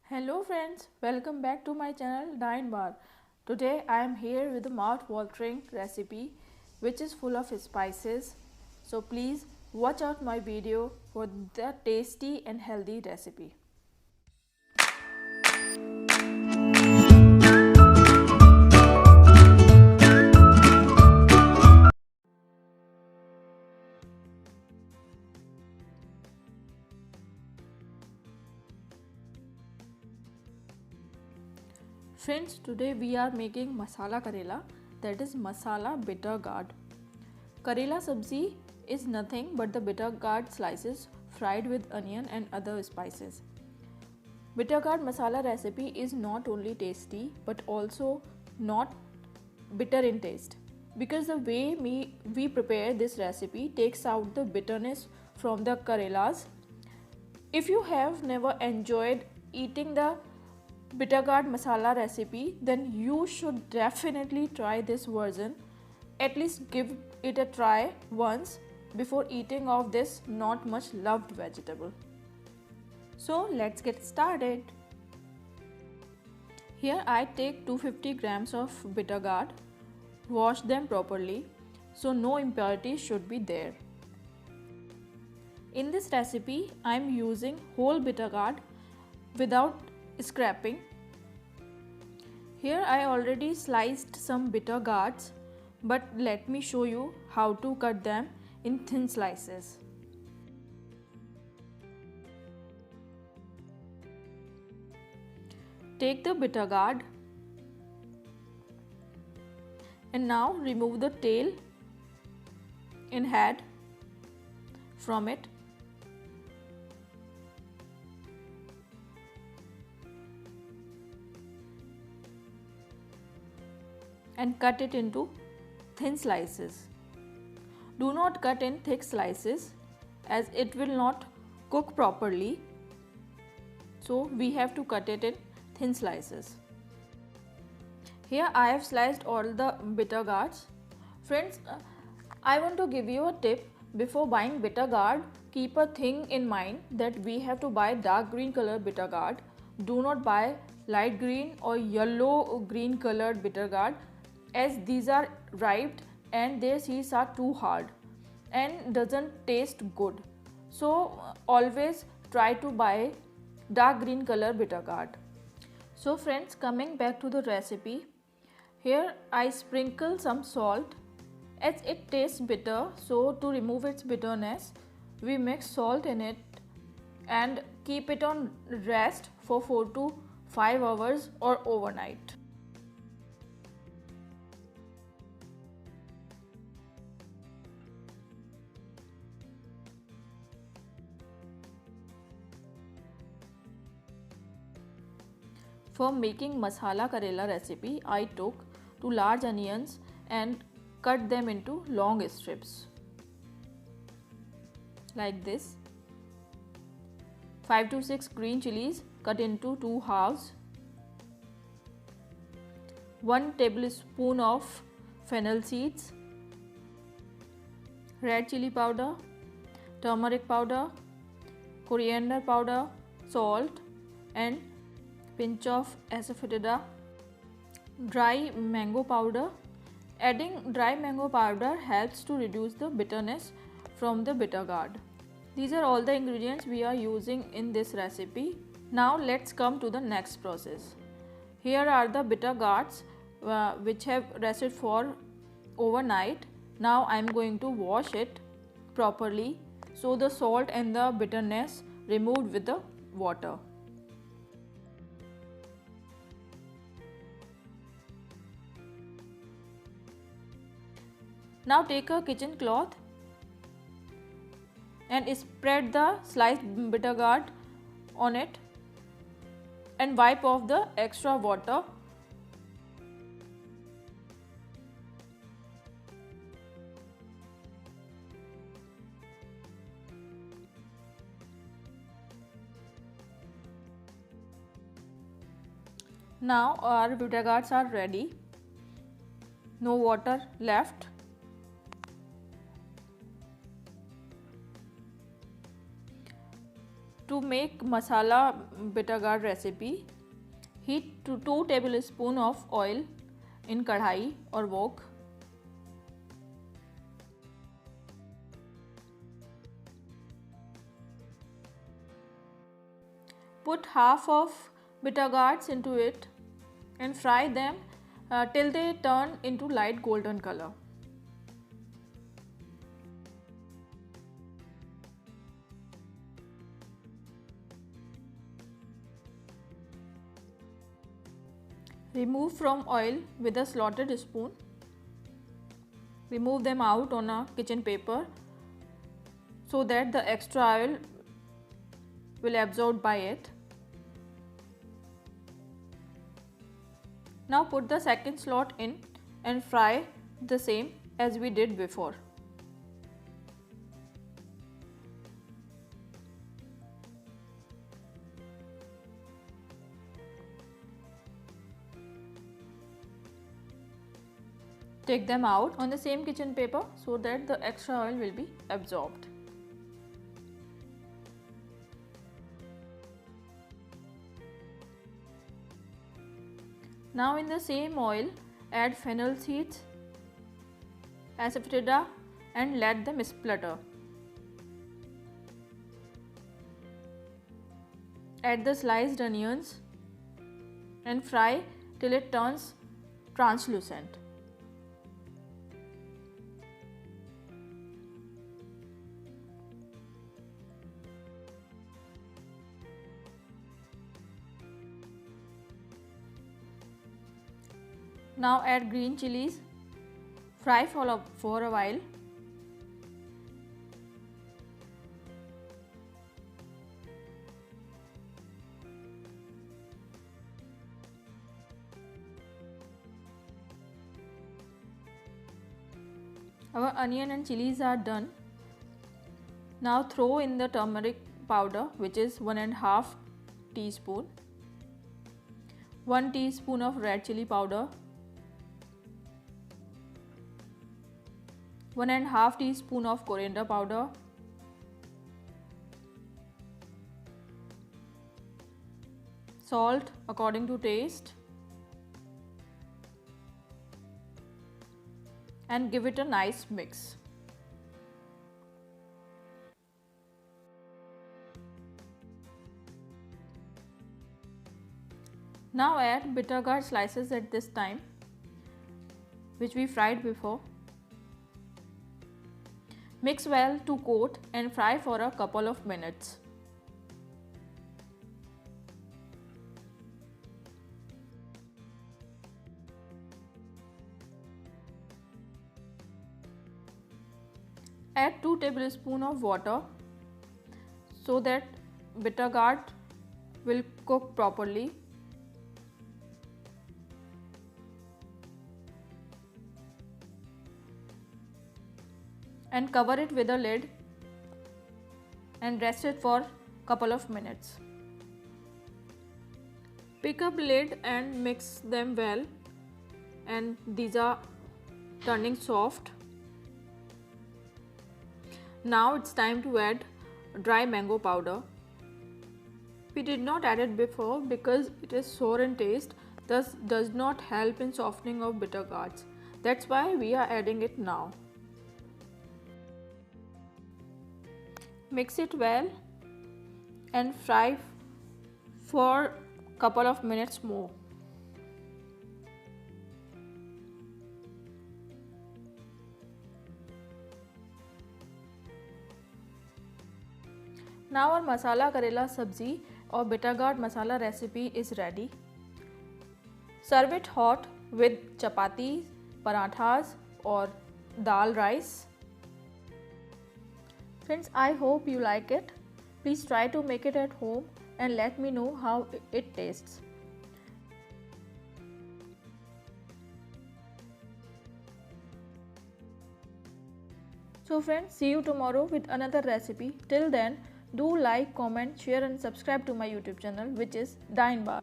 Hello friends, welcome back to my channel Dine Bar. Today I am here with a mouth-watering recipe which is full of spices. So please watch out my video for the tasty and healthy recipe. Friends, today we are making masala karela, that is masala bitter gourd. Karela sabzi is nothing but the bitter gourd slices fried with onion and other spices. Bitter gourd masala recipe is not only tasty but also not bitter in taste, because the way we prepare this recipe takes out the bitterness from the karelas. If you have never enjoyed eating the bitter gourd masala recipe, then you should definitely try this version. At least give it a try once before eating of this not much loved vegetable. So let's get started. Here I take 250 grams of bitter gourd. Wash them properly so no impurities should be there. In this recipe I am using whole bitter gourd without scrapping. Here I already sliced some bitter gourds, but let me show you how to cut them in thin slices. Take the bitter gourd and now remove the tail and head from it. And cut it into thin slices. Do not cut in thick slices as it will not cook properly. So we have to cut it in thin slices. Here I have sliced all the bitter gourds. Friends, I want to give you a tip. Before buying bitter gourd, keep a thing in mind that we have to buy dark green color bitter gourd. Do not buy light green or yellow green colored bitter gourd, as these are ripe and their seeds are too hard and doesn't taste good. So always try to buy dark green color bitter gourd. So friends, coming back to the recipe, here I sprinkle some salt as it tastes bitter. So to remove its bitterness, we mix salt in it and keep it on rest for 4 to 5 hours or overnight. For making masala karela recipe, I took 2 large onions and cut them into long strips like this. 5 to 6 green chilies cut into 2 halves. 1 tablespoon of fennel seeds, red chili powder, turmeric powder, coriander powder, salt and pinch of asafoetida, dry mango powder. Adding dry mango powder helps to reduce the bitterness from the bitter gourd. These are all the ingredients we are using in this recipe. Now let's come to the next process. Here are the bitter gourds which have rested for overnight. Now I am going to wash it properly so the salt and the bitterness removed with the water. Now take a kitchen cloth and spread the sliced bitter gourd on it and wipe off the extra water. Now our bitter gourds are ready. No water left. To make masala bitter gourd recipe, heat 2 tablespoons of oil in kadhai or wok. Put half of bitter gourds into it and fry them till they turn into light golden color. Remove from oil with a slotted spoon. Remove them out on a kitchen paper so that the extra oil will absorb by it. Now put the second slot in and fry the same as we did before. Take them out on the same kitchen paper so that the extra oil will be absorbed. Now in the same oil, add fennel seeds, asafoetida and let them splutter. Add the sliced onions and fry till it turns translucent. Now add green chilies, fry for a while. Our onion and chilies are done. Now throw in the turmeric powder, which is 1.5 teaspoon, 1 teaspoon of red chili powder, 1.5 teaspoon of coriander powder, salt according to taste, and give it a nice mix. Now add bitter gourd slices at this time, which we fried before. Mix well to coat and fry for a couple of minutes. Add 2 tablespoons of water so that bitter gourd will cook properly. And cover it with a lid and rest it for a couple of minutes. Pick up lid and mix them well, and these are turning soft. Now it's time to add dry mango powder. We did not add it before because it is sour in taste, thus does not help in softening of bitter gourds. That's why we are adding it now. Mix it well and fry for a couple of minutes more. Now our masala karela sabzi or bitter gourd masala recipe is ready. Serve it hot with chapatis, parathas or dal rice. Friends, I hope you like it. Please try to make it at home and let me know how it tastes. So friends, see you tomorrow with another recipe. Till then, do like, comment, share and subscribe to my YouTube channel, which is Dine Bar.